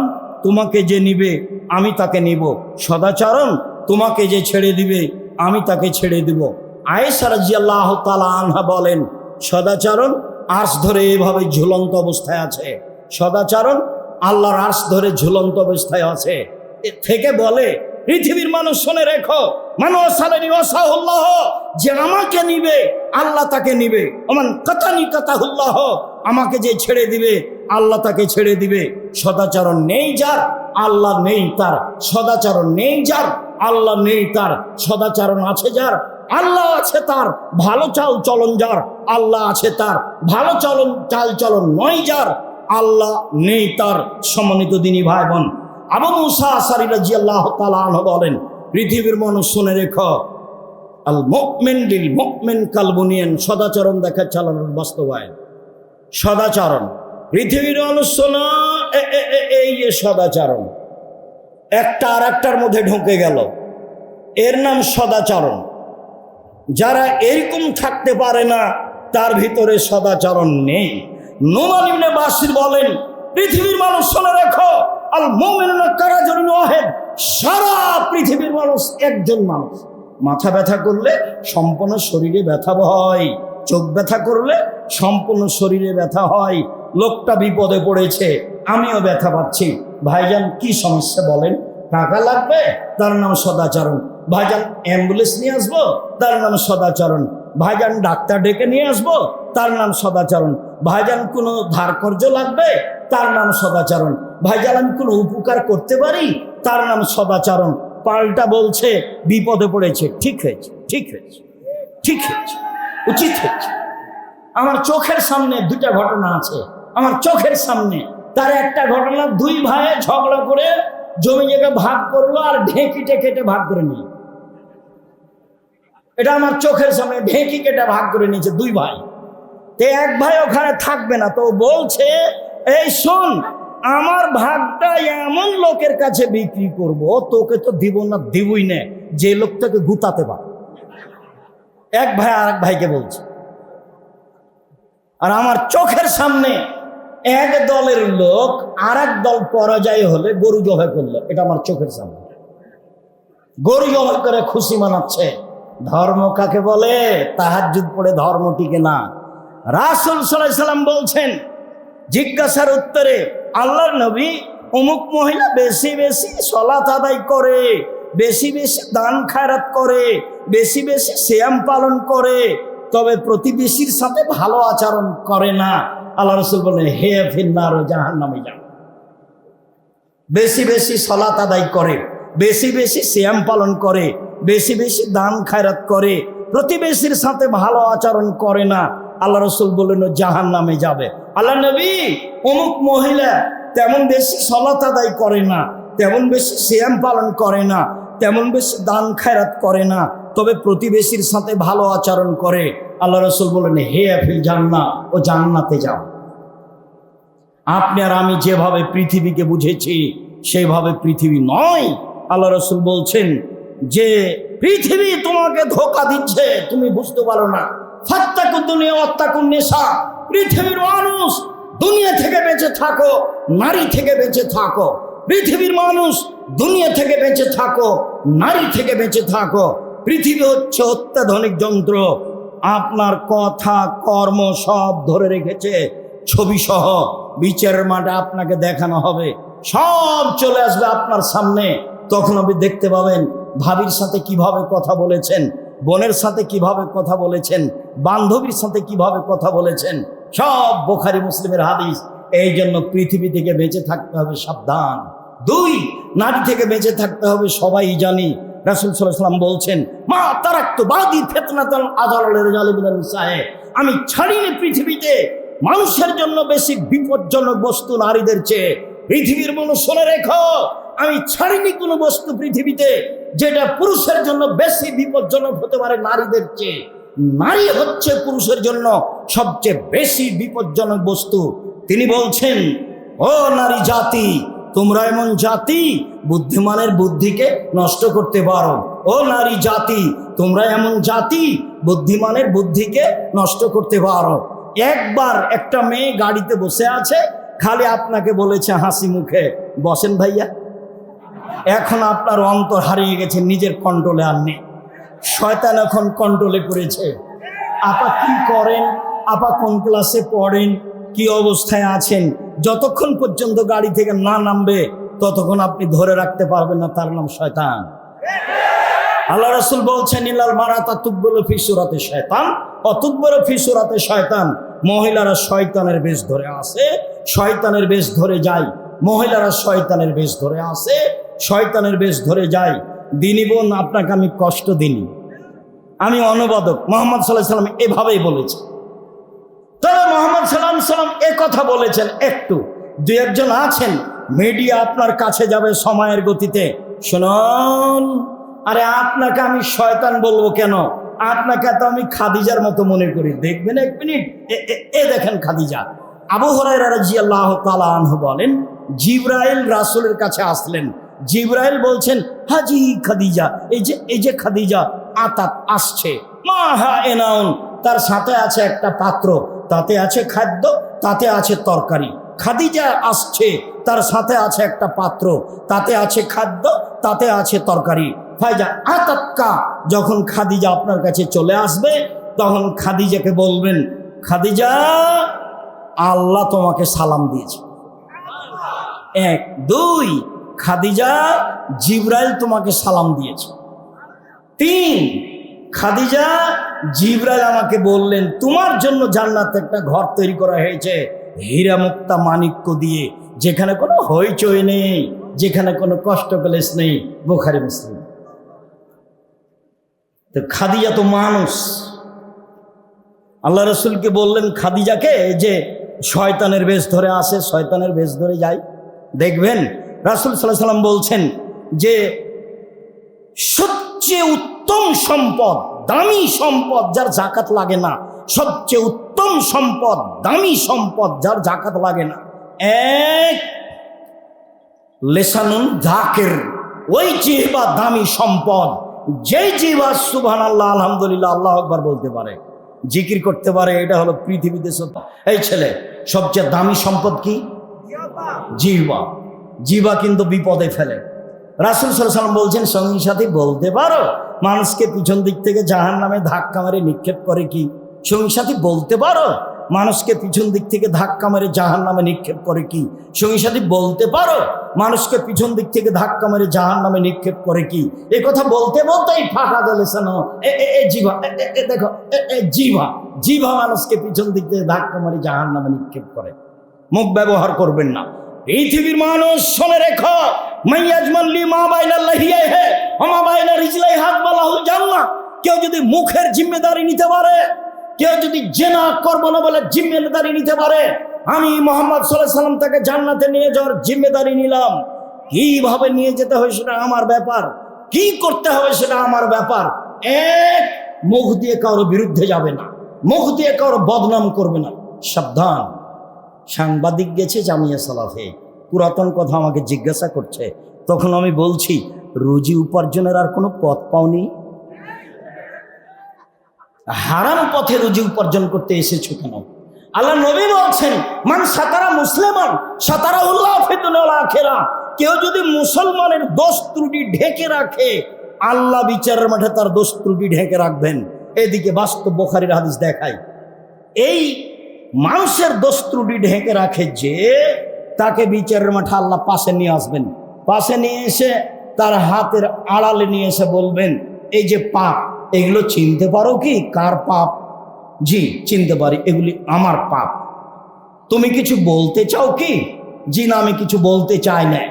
Speaker 1: তোমাকে যে নিবে আমি তাকে নিব। সদাচরণ, তোমাকে যে ছেড়ে দিবে আমি তাকে ছেড়ে দিব। আয়েশা রাদিয়াল্লাহু তাআলা আনহা বলেন, সদাচরণ আরশ ধরে এভাবে ঝুলন্ত অবস্থায় আছে। সদাচরণ আল্লাহর আরশ ধরে ঝুলন্ত অবস্থায় আছে। এ থেকে বলে, পৃথিবীর মানুষ শুনে রেখো, মানুষ যে আমাকে নিবে আল্লাহ তাকে নিবে। ওমান কাতানি কাতাহুল্লাহ, আমাকে যে ছেড়ে দিবে আল্লাহ তাকে ছেড়ে দিবে। সদাচরণ নেই যার, আল্লাহ নেই তার। সদাচরণ নেই যার, আল্লাহ নেই তার। সদাচরণ আছে যার, আল্লাহ আছে তার। ভালো চাল চলন যার, আল্লাহ আছে তার। ভালো চাল চলন নয় যার, আল্লাহ নেই তার। সম্মানিত দিনী ভাই বোন, আবু মুসা আশআরী রাদিয়াল্লাহু তাআলা আনহু বলেন, পৃথিবীর মানুষ শুনে রেখো, আল মুমিন লিল মুমিন কাল বুনিয়ান, সদাচরণ দেখা চালানোর বাস্তবায়ন। সদাচরণ, পৃথিবীর মানুষ শোনো, এই যে সদাচরণ একটা আর একটার মধ্যে ঢুকে গেল, এর নাম সদাচরণ। যারা এরকম থাকতে পারে না তার ভিতরে সদাচরণ নেই। নোমান ইবনে বাশির বলেন, পৃথিবীর মানুষ শুনে রেখো, আল মুমিনুনা কারাজুলুন ওয়াহিদ, সারা পৃথিবীর মানুষ একজন মানুষ। মাথা ব্যথা করলে সম্পূর্ণ শরীরে ব্যথা হয়, চোখ ব্যথা করলে সম্পূর্ণ শরীরে ব্যথা হয়। লোকটা বিপদে পড়েছে, আমিও ব্যথা পাচ্ছি। ভাইজান কি সমস্যা বলেন? টাকা লাগবে, তার নাম সদাচরণ। ভাইজান অ্যাম্বুলেন্স নিয়ে আসবো, তার নাম সদাচরণ। ভাইজান ডাক্তার ডেকে নিয়ে আসবো, তার নাম সদাচরণ। ভাইজান কোনো ধার কর্য লাগবে, তার নাম সদাচরণ। ভাইজান আমি কোনো উপকার করতে পারি, তার নাম সদাচরণ। পাল্টা বলছে বিপদে পড়েছে। ঠিক হয়েছে, ঠিক হয়েছে, ঠিক হয়েছে, উচিত হয়েছে। আমার চোখের সামনে দুটা ঘটনা আছে, আমার চোখের সামনে। তার একটা ঘটনা, দুই ভাই ঝগড়া করে জমি জায়গা ভাগ করলো আর ঢেঁকিটে কেটে ভাগ করে নিল। এটা আমার চোখের সামনে, ঢেঁকি কেটে ভাগ করে নিয়েছে দুই ভাই। তো এক ভাই ওখানে থাকবে না, তো বলছে এই শোন, আমার ভাগটা এমন লোকের কাছে বিক্রি করব, তোকে তো দিব না, দিবই না, যে লোকটাকে গুতাতে পারে। এক ভাই আর এক ভাইকে বলছে। আর আমার চোখের সামনে এক দলের লোক আর এক দল পরাজয় হলে গরু জবাই করলো। এটা আমার চোখের সামনে, গরু জবাই করে খুশি মানাচ্ছে। ধর্ম কাকে বলে? তাহাজ্জুদ পড়ে ধর্ম টিকে না। রাসূল সাল্লাল্লাহু আলাইহি সাল্লাম বলছেন, জিজ্ঞাসার উত্তরে, আল্লাহর নবী, অমুক মহিলা বেশি বেশি সালাত আদায় করে, বেশি বেশি দান খায়রাত করে, বেশি বেশি সিয়াম পালন করে, তবে প্রতিবেশীর সাথে ভালো আচরণ করে না। আল্লাহ রাসূল বলেন, হে ফিন্নার, জাহান্নামে যাও। বেশি বেশি সালাত আদায় করে, বেশি বেশি সিয়াম পালন করে, বেশি বেশি দান খায়রাত করে, প্রতিবেশীর সাথে ভালো আচরণ করে না, আল্লাহ রাসূল বললেন জাহান্নামে যাবে। আল্লাহ নবী, অমুক মহিলা তেমন বেশি সালাত আদায় করে না, তেমন বেশি সিয়াম পালন করে না, তেমন বেশি দান খায়রাত করে না, তবে প্রতিবেশীর সাথে ভালো আচরণ করে। আল্লাহ রাসূল বললেন, হে ফিল জান্নাহ, ও জান্নাতে যাও। আপনি আর আমি যেভাবে পৃথিবীকে বুঝেছি সেইভাবে পৃথিবী নয়। আল্লাহ রাসূল বলছেন যে পৃথিবী তোমাকে ধোঁকা দিচ্ছে, তুমি বুঝতে পারো না। ফাত্তাকুদ দুনিয়া ওয়াত্তাকুন নিসা, পৃথিবীর মানুষ, দুনিয়া থেকে বেঁচে থাকো, নারী থেকে বেঁচে থাকো। পৃথিবীর মানুষ, দুনিয়া থেকে বেঁচে থাকো, নারী থেকে বেঁচে থাকো। পৃথিবী হচ্ছে অত্যাধুনিক যন্ত্র, আপনার কথা কর্ম সব ধরে রেখেছে, ছবি সহ বিচারের মাঠে আপনাকে দেখানো হবে, সব চলে আসবে আপনার সামনে। তখন আপনি দেখতে পাবেন ভাবির সাথে কিভাবে কথা বলেছেন, বোনের সাথে কিভাবে কথা বলেছেন, বান্ধবীর সাথে কিভাবে কথা বলেছেন, সব বুখারী মুসলিমের হাদিস। এই জন্য পৃথিবী থেকে বেঁচে থাকতে হবে সাবধান। দুই, নারী থেকে বেঁচে থাকতে হবে সবাই জানি। রাসূল সাল্লাল্লাহু আলাইহি ওয়াসাল্লাম বলছেন, মা তারাকতু বাদি ফিতনাতান আযারুল রিজালি মিনান নিসায়ে, আমি ছাড়িনি পৃথিবীতে মানুষের জন্য বেশি বিপজ্জনক বস্তু নারীদের চেয়ে। পৃথিবীর মানুষ শুনে রেখো, আমি ছাড়িনি কোনো বস্তু পৃথিবীতে যেটা পুরুষের জন্য বেশি বিপজ্জনক হতে পারে নারীদের চেয়ে। নারী হচ্ছে পুরুষের জন্য সবচেয়ে বেশি বিপজ্জনক বস্তু। তিনি বলছেন, ও নারী জাতি, তোমরা এমন জাতি বুদ্ধিমানের বুদ্ধিকে নষ্ট করতে পারো। ও নারী জাতি, তোমরা এমন জাতি বুদ্ধিমানের বুদ্ধিকে নষ্ট করতে পারো। একবার একটা মেয়ে গাড়িতে বসে আছে, খালি আপনাকে বলেছে হাসি মুখে, বসেন ভাইয়া। এখন আপনার অন্তর হারিয়ে গেছে, নিজের কন্ট্রোলে আর নেই। শয়তান এখন কন্ট্রোলে করেছে। আপা কি করেন, আপা কোন ক্লাসে পড়েন, কি অবস্থায় আছেন, যতক্ষণ পর্যন্ত গাড়ি থেকে না নামবে ততক্ষণ আপনি ধরে রাখতে পারবেন না, তার নাম শয়তান। আল্লাহ রাসূল বলছেন, ইলাল মারাতা তুকবালু ফি সূরাতে শয়তান অতুকবালু ফি সূরাতে শয়তান। মহিলারা শয়তানের বেশ ধরে আসে, শয়তানের বেশ ধরে যায়। মহিলারা শয়তানের বেশ ধরে আসে, শয়তানের বেশ ধরে যায়। দিনী বোন, আপনাকে আমি কষ্ট দিইনি, আমি অনুবাদক। মুহাম্মদ সাল্লাল্লাহু আলাইহি ওয়াসাল্লাম এভাবেই বলেছে। তবে মুহাম্মদ সাল্লাল্লাহু আলাইহি ওয়াসাল্লাম কথা বলেছেন একটু, দুই একজন আছেন মিডিয়া আপনার কাছে যাবে সময়ের গতিতে। শুনুন, আরে আপনাকে আমি শয়তান বলবো কেন? আপনাকে তো আমি খাদিজার মতো মনে করি। দেখবেন এক মিনিট, এ দেখেন খাদিজা। আবু হুরায়রা রাদিয়াল্লাহু তাআলা আনহু বলেন, জিবরাইল রাসূলের কাছে আসলেন। জিবরাইল বলছেন, হাজি খাদিজা, এই যে খাদিজা আতাত আসছে, মা হা এনাউন, তার সাথে আছে একটা পাত্র, তাতে আছে খাদ্য, তাতে আছে তরকারি। খাদিজা আসছে, তার সাথে আছে একটা পাত্র, তাতে আছে খাদ্য, তাতে আছে তরকারি। ফায়জা আতাক্কা, যখন খাদিজা আপনার কাছে চলে আসবে তখন খাদিজাকে বলবেন, খাদিজা আল্লাহ তোমাকে সালাম দিয়েছে। 1 2, খাদিজা জিবরাইল তোমাকে সালাম দিয়েছে। 3, খাদিজা জিবরাইল আমাকে বললেন তোমার জন্য জান্নাতে একটা ঘর তৈরি করা হয়েছে হীরা মুক্তা মাণিক্য দিয়ে, যেখানে কোনো হইচই নেই, যেখানে কোনো কষ্ট ক্লেশ নেই। বুখারী মুসলিম। তো খাদিজা তো মানুষ। আল্লাহ রসুলকে বললেন খাদিজাকে যে শয়তানের বেশ ধরে আসে, শয়তানের বেশ ধরে যায়। দেখবেন রাসূল সাল্লাল্লাহু আলাইহি ওয়াসাল্লাম বলছেন যে সবচেয়ে উত্তম সম্পদ, দামি সম্পদ যার জাকাত লাগে না, সবচেয়ে উত্তম সম্পদ, দামি সম্পদ যার জাকাত লাগে না, 1 লেসানুন যাকির, ওই জিহ্বা দামি সম্পদ, যেই জিহ্বা সুবহানাল্লাহ আলহামদুলিল্লাহ আল্লাহু আকবার বলতে পারে, জিকির করতে পারে। এটা হলো পৃথিবীতে এই ছেলে সবচেয়ে দামি সম্পদ কি? জিহ্বা। জিহ্বা কিন্তু বিপদে ফেলে। রাসূল সাল্লাল্লাহু আলাইহি ওয়াসাল্লাম বলছেন সঙ্গী সাথী বলতে পারো মানুষকে পিছন দিক থেকে জাহান্নামে ধাক্কা মেরে নিক্ষেপ করে কি? সঙ্গী সাথী বলতে পারো মানুষকে পিছন দিক থেকে ধাক্কা মেরে জাহান্নামে নিক্ষেপ করে কি? সঙ্গী সাথী বলতে পারো মানুষকে পিছন দিক থেকে ধাক্কা মেরে জাহান্নামে নিক্ষেপ করে কি? এই কথা বলতে বলতেই ফাঁকা দিলেছে না জিহ্বা। দেখো জিহ্বা, জিহ্বা মানুষকে পিছন দিক থেকে ধাক্কা মেরে জাহান্নামে নিক্ষেপ করে। মুখ ব্যবহার করবেন না। পৃথিবীর মানুষ শুনে রেখো, মাইয়াজমাল্লি মা বাইনা লাহিয়াহে ওয়া মা বাইনা রিজলাইহা বালাহুল জান্নাহ। কেউ যদি মুখের জিম্মেদারি নিতে পারে, কেউ যদি জেনা করব না বলে জিম্মেদারি নিতে পারে, আমি মুহাম্মদ সাল্লাল্লাহু আলাইহি ওয়াসাল্লাম তাকে জান্নাতে নিয়ে যাওয়ার জিম্মেদারি নিলাম। কিভাবে নিয়ে যেতে হয় সেটা আমার ব্যাপার, কি করতে হবে সেটা আমার ব্যাপার। 1 মুখ দিয়ে কারো বিরুদ্ধে যাবে না, মুখ দিয়ে কারো বদনাম করবে না। সাবধান। সাংবাদিক গেছে জামিয়া সালাফে, পুরাতন কথা আমাকে জিজ্ঞাসা করছে, তখন আমি বলছি রুজি উপার্জনের আর কোনো পথ পাওনি? হারাম পথে রুজি উপার্জন করতে এসেছো কেন? আল্লাহ নবী বলছেন মান সাতারা মুসলিমান সাতারাহুল্লাহ ফিদ দুনিয়া ওয়াল আখিরাহ। কেউ যদি মুসলমানের দোষ ত্রুটি ঢেকে রাখে, আল্লাহ বিচারের মাঠে তার দোষ ত্রুটি ঢেকে রাখবেন। এদিকে বাস্তব বুখারীর হাদিস দেখায়, এই মানুষের দোষ ত্রুটি ঢেকে রাখে যে, তাকে বিচারের মাঠে আল্লাহ পাশে নিয়ে আসবেন। পাশে নিয়ে এসে তার হাতের আড়ালে নিয়ে এসে বলবেন এই যে পাপ, এগুলো চিনতে পারো কি? কার পাপ? জি চিনতে পারি, এগুলি আমার পাপ। তুমি কিছু বলতে চাও কি? জি না, আমি কিছু বলতে চাই না।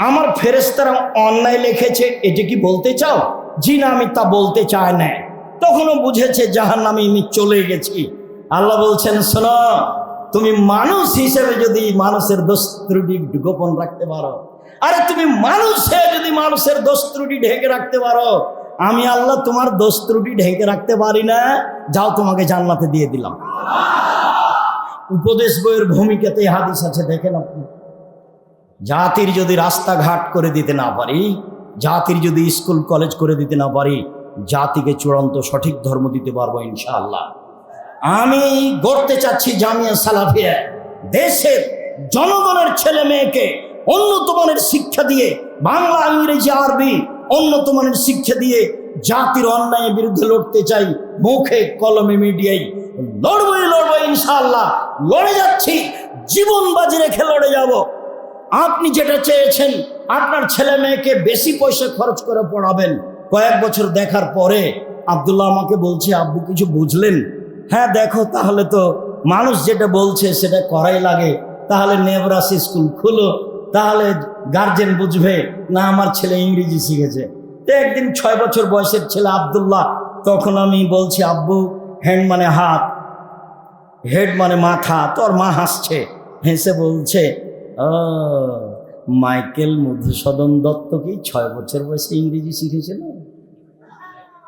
Speaker 1: আমার ফেরেশতারা অন্যায় লিখেছে, এটা কি বলতে চাও? জি না, আমি তা বলতে চাই না। তখনও বুঝেছে জাহান্নামে আমি চলে গেছি। আল্লাহ বলছেন শোনো, তুমি মানুষ হিসেবে যদি মানুষের দোষ ত্রুটি গোপন রাখতে পারো, আরে তুমি মানুষ হয়ে যদি মানুষের দোষ ত্রুটি ঢেকে রাখতে পারো, আমি আল্লাহ তোমার দোষ ত্রুটি ঢেকে রাখতে পারি না? যাও তোমাকে জান্নাতে দিয়ে দিলাম। উপদেশ বইয়ের ভূমিকাতে হাদিস আছে, দেখেন আপনি। জাতির যদি রাস্তাঘাট করে দিতে না পারি, জাতির যদি স্কুল কলেজ করে দিতে না পারি, জাতিকে চূড়ান্ত সঠিক ধর্ম দিতে পারবো ইনশাআল্লাহ। আমি গড়তে চাচ্ছি জামিয়া সালাফিয়া, দেশের জনগণের ছেলে মেয়েকে উন্নত মানের শিক্ষা দিয়ে, বাংলা ইংরেজি আরবি উন্নত মানের শিক্ষা দিয়ে জাতির অন্যায়ের বিরুদ্ধে লড়তে চাই। মুখে কলমে মিডিয়ায় লড়বো ইনশাআল্লাহ। লড়ে যাচ্ছি, জীবন বাজি রেখে লড়ে যাব। আপনি যেটা চেয়েছেন আপনার ছেলে মেয়েকে বেশি পয়সা খরচ করে পড়াবেন, কয়েক বছর দেখার পরে আব্দুল্লাহ আমাকে বলছে আব্বু কিছু বুঝলেন? হ্যাঁ দেখো, তাহলে তো মানুষ যেটা বলছে সেটা করাই লাগে, তাহলে নেবরাসি স্কুল খুলো, তাহলে গার্জেন বুঝবে না আমার ছেলে ইংরেজি শিখেছে। তো একদিন 6 বছর বয়সের ছেলে আব্দুল্লাহ, তখন আমি বলছি আব্বু হ্যান্ড মানে হাত, হেড মানে মাথা। তোর মা হাসছে, হেসে বলছে ও মাইকেল মধুসূদন দত্ত কি 6 বছর বয়সে ইংরেজি শিখেছিল?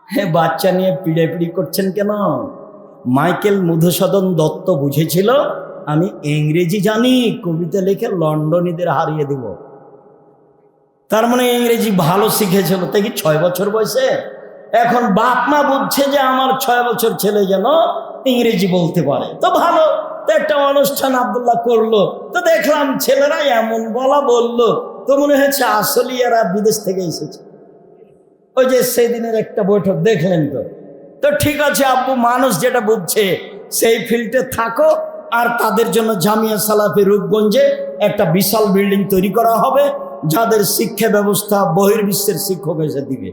Speaker 1: হ্যাঁ, বাচ্চা নিয়ে পিড়াপিড়ি করছেন কেন? মাইকেল মধুসূদন দত্ত বুঝেছিল আমি ইংরেজি জানি, কবিতা লিখে লন্ডনীদের হারিয়ে দিব। তার মানে ইংরেজি ভালো শিখেছিল, তাই কি 6 বছর বয়সে? এখন বাপ মা বুঝছে যে আমার 6 বছর ছেলে যেন ইংরেজি বলতে পারে, তো ভালো। তো একটা অনুষ্ঠান আব্দুল্লাহ করলো, তো দেখলাম ছেলেরা এমন বললো, তো মনে হচ্ছে আসলে এরা বিদেশ থেকে এসেছে। ওই যে সেদিনের একটা বৈঠক দেখলেন তো। তো ঠিক আছে আব্বু, মানুষ যেটা বুঝছে সেই ফিল্ডে থাকো, আর তাদের জন্য জামিয়া সালাফি রূপগঞ্জে একটা বিশাল বিল্ডিং তৈরি করা হবে, যাদের শিক্ষা ব্যবস্থা বহির্বিশ্বের শিক্ষক এসে দিবে।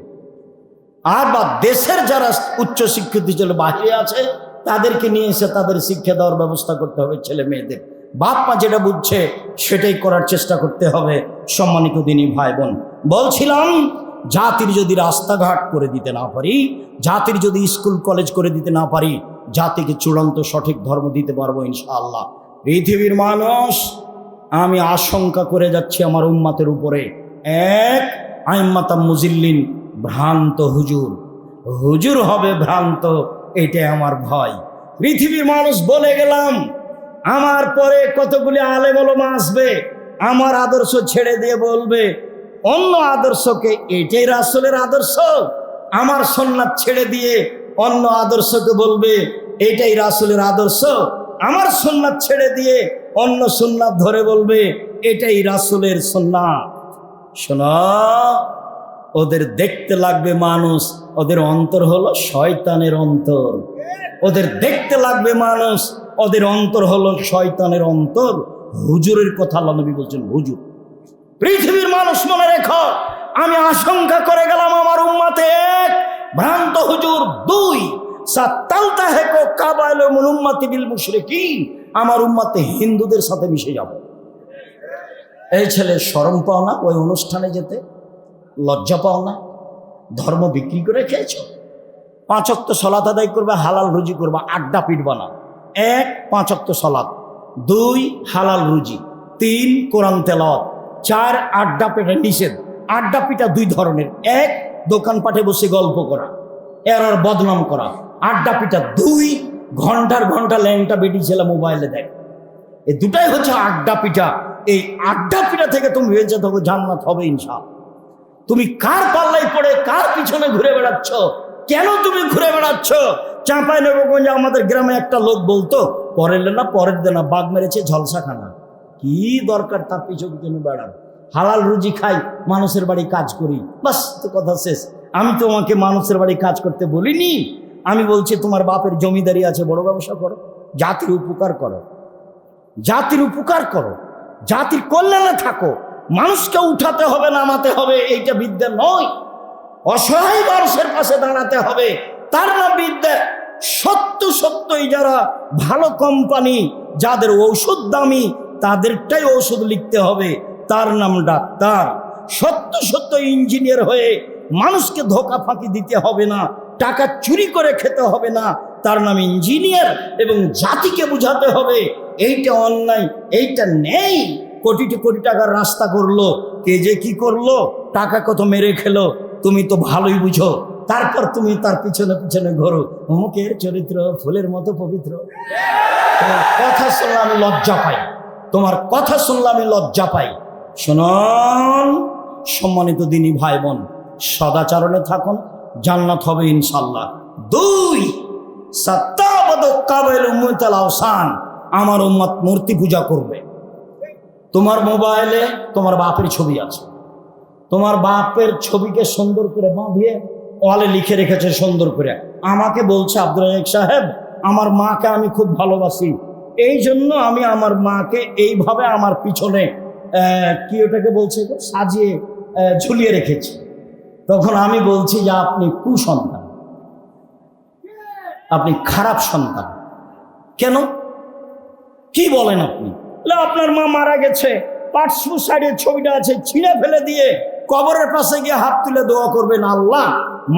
Speaker 1: আর বা দেশের যারা উচ্চ শিক্ষিত জন্য বাহিরে আছে তাদেরকে নিয়ে এসে তাদের শিক্ষা দেওয়ার ব্যবস্থা করতে হবে ছেলে মেয়েদের। বাপ মা যেটা বুঝছে সেটাই করার চেষ্টা করতে হবে। সম্মানিত দিনী ভাই বোন, বলছিলাম জাতির যদি রাস্তাঘাট করে দিতে না পারি, জাতির যদি স্কুল কলেজ করে দিতে না পারি, জাতিকে চূড়ান্ত সঠিক ধর্ম দিতে পারবো ইনশাআল্লাহ। পৃথিবীর মানুষ, আমি আশঙ্কা করে যাচ্ছি আমার উম্মাতের উপরে এক আইম্মাতা মুজিল্লিন, ভ্রান্ত হুজুর, হুজুর হবে ভ্রান্ত, এটাই আমার ভয়। পৃথিবীর মানুষ বলে গেলাম, আমার পরে কতগুলি আলেম ওলামা আসবে, আমার আদর্শ ছেড়ে দিয়ে বলবে অন্য আদর্শকে, এটাই রাসূলের আদর্শ। আমার সুন্নাত ছেড়ে দিয়ে অন্য আদর্শকে বলবে এটাই রাসূলের আদর্শ। আমার সুন্নাত ছেড়ে দিয়ে অন্য সুন্নাত ধরে বলবে এটাই রাসূলের সুন্নাত। শোনো, ওদের দেখতে লাগবে মানুষ, ওদের অন্তর হলো শয়তানের অন্তর। ওদের দেখতে লাগবে মানুষ, ওদের অন্তর হলো শয়তানের অন্তর। হুজুরের কথা আল্লাহ নবী বলছেন, হুজুর। পৃথিবীর মানুষ মনে রেখো, আমি আশঙ্কা করে গেলাম আমার উম্মতে এক ভ্রান্ত হুজুর, দুই সাতালতাহেকো কাবাইল মিন উম্মতি বিল মুশরিকিন, আমার উম্মতে হিন্দুদের সাথে মিশে যাব। এই ছেলে শরম পাও না ওই অনুষ্ঠানে যেতে? লজ্জা পাও না? ধর্ম বিক্রি করে খেয়েছ? 5 ওয়াক্ত সালাত আদায় করবে, হালাল রুজি করবা, আড্ডা পিটবা না। 1 5 ওয়াক্ত সালাত, 2 হালাল রুজি, 3 কোরআন তেলাওয়াত, 4 আড্ডা পেটা নিষেধ। আড্ডা পিটা 2 ধরনের, 1 দোকানপাটে বসে গল্প করা, এর আর বদনাম করা। আড্ডা পিটা 2 ঘন্টার ঘন্টা ল্যাংটা বেটি ছেলে মোবাইলে দেয়। এই দুটাই হচ্ছে আড্ডা পিটা। এই আড্ডা পিটা থেকে তুমি হয়ে যেতে হবে, জান্নাত হবে ইনশাআল্লাহ। তুমি কার পাল্লায় পড়ে কার পিছনে ঘুরে বেড়াচ্ছ? কেন তুমি ঘুরে বেড়াচ্ছ? চাঁপাইনবাবগঞ্জে আমাদের গ্রামে একটা লোক বলতো, পরের না পরের দেনা বাঘ মেরেছে ঝলসাখানা। কি দরকার তার পিছনে বেড়ান? হালাল রুজি খাই, মানুষের বাড়ি কাজ করি, বাস তো কথা শেষ। আমি তোমাকে মানুষের বাড়ি কাজ করতে বলিনি। আমি বলছি তোমার বাপের জমিদারি আছে, বড় ব্যবসা করো, জাতির উপকার করো, জাতির উপকার করো, জাতির কল্যাণে থাকো। মানুষকে উঠাতে হবে, নামাতে হবে, এইটা বিদ্যা নয়। অসহায় মানুষের পাশে দাঁড়াতে হবে, তার নাম বিদ্যা। সত্যই যারা ভালো কোম্পানি, যাদের ঔষধ দামি, তাদেরটাই ঔষধ লিখতে হবে, তার নাম ডাক্তার। সত্য ইঞ্জিনিয়ার হয়ে মানুষকে ধোকা ফাঁকি দিতে হবে না, টাকা চুরি করে খেতে হবে না, তার নাম ইঞ্জিনিয়ার। এবং জাতিকে বুঝাতে হবে এইটা অন্যায়, এইটা নেই। কোটি টাকার রাস্তা করলো, কে যে কি করলো, টাকা কত মেরে খেলো, তুমি তো ভালোই বুঝো। তারপর তুমি তার পিছনে ঘোরো, অমুকের চরিত্র ফুলের মতো পবিত্র। তোমার কথা শুনলে আমি লজ্জা পাই, তোমার কথা শুনলে আমি লজ্জা পাই। শুনুন সম্মানিত দিনী ভাই বোন, সদাচরণে থাকুন, জান্নাত হবে ইনশাআল্লাহ। 2 সাত্তাবাদু কাবাইল উম্মাতাল আওসান, আমার উম্মত মূর্তি পূজা করবে। তোমার মোবাইলে তোমার বাপের ছবি আছে, তোমার বাপের ছবিকে সুন্দর করে বাঁধিয়ে ওয়ালে লিখে রেখেছে সুন্দর করে। আমাকে বলছে আব্দুল রাজ্জাক সাহেব, আমার মাকে আমি খুব ভালোবাসি, এই জন্য আমি আমার মাকে এইভাবে আমার পিছনে কি ওটাকে বলছে সাজিয়ে ঝুলিয়ে রেখেছি। তখন আমি বলছি যে আপনি কুসন্তান, আপনি খারাপ সন্তান। কেন, কি বলেন আপনি? আপনার মা মারা গেছে, পার্শ্ব সাইডের ছবিটা আছে, ছিঁড়ে ফেলে দিয়ে কবরের পাশে গিয়ে হাত তুলে দোয়া করবেন, আল্লাহ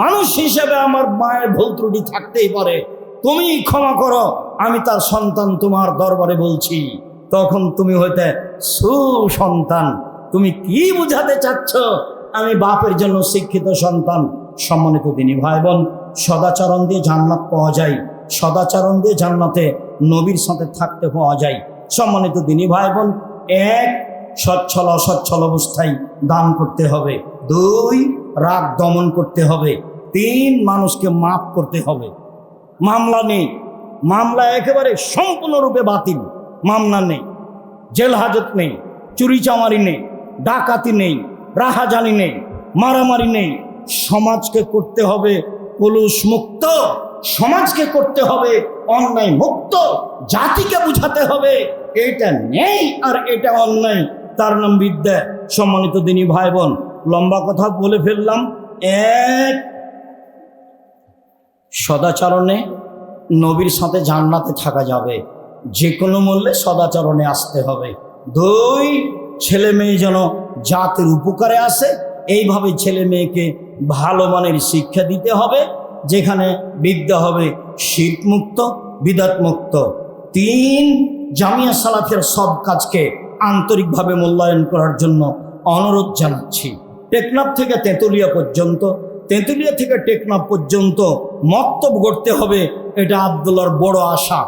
Speaker 1: মানুষ হিসেবে আমার মায়ের ভুল ত্রুটি থাকতেই পারে, তুমি ক্ষমা করো, আমি তার সন্তান তোমার দরবারে বলছি। তখন তুমি হইতে সুসন্তান। তুমি কি বুঝাতে চাচ্ছ? আমি বাপের জন্য শিক্ষিত সন্তান। সম্মানিত দিনী ভাই বোন, সদাচরণ দিয়ে জান্নাত পাওয়া যায়, সদাচরণ দিয়ে জান্নাতে নবীর সাথে থাকতে পাওয়া যায়। সম্মানিত দিনী ভাই বোন, 1 সচ্ছল অসচ্ছল অবস্থায় দান করতে হবে, 2 রাগ দমন করতে হবে, 3 মানুষকে মাফ করতে হবে। মামলা নেই, মামলা একেবারে সম্পূর্ণরূপে বাতিল। মামলা নেই, জেল হাজত নেই, চুরি চামারি নেই, ডাকাতি নেই, রাহাজানি নেই, মারামারি নেই। সমাজকে করতে হবে কলুষ মুক্ত, সমাজকে করতে হবে অন্যায় মুক্ত, জাতিকে বুঝাতে হবে এটা নেই আর এটা অন্যায়, তার নাম বিদ্যা। সম্মানিত দিনী ভাই বোন, লম্বা কথা বলে ফেললাম। এক, সদাচরণে নবীর সাথে জান্নাতে থাকা যাবে, যে কোনো মূল্যে সদাচরণে আসতে হবে। দুই, ছেলে মেয়ে যেন জাতির উপকারে আসে, এইভাবে ছেলে মেয়েকে ভালো মানের শিক্ষা দিতে হবে, যেখানে বিদ্যা হবে শিরক মুক্ত, বিদআত মুক্ত। তিন, জামিয়া সালাফের সব কাজকে আন্তরিকভাবে মূল্যায়ন করার জন্য অনুরোধ জানাচ্ছি। টেকনাফ থেকে তেঁতুলিয়া পর্যন্ত, তেঁতুলিয়া থেকে টেকনাফ পর্যন্ত মক্তব গড়তে হবে, এটা আব্দুল্লাহর বড় আশা।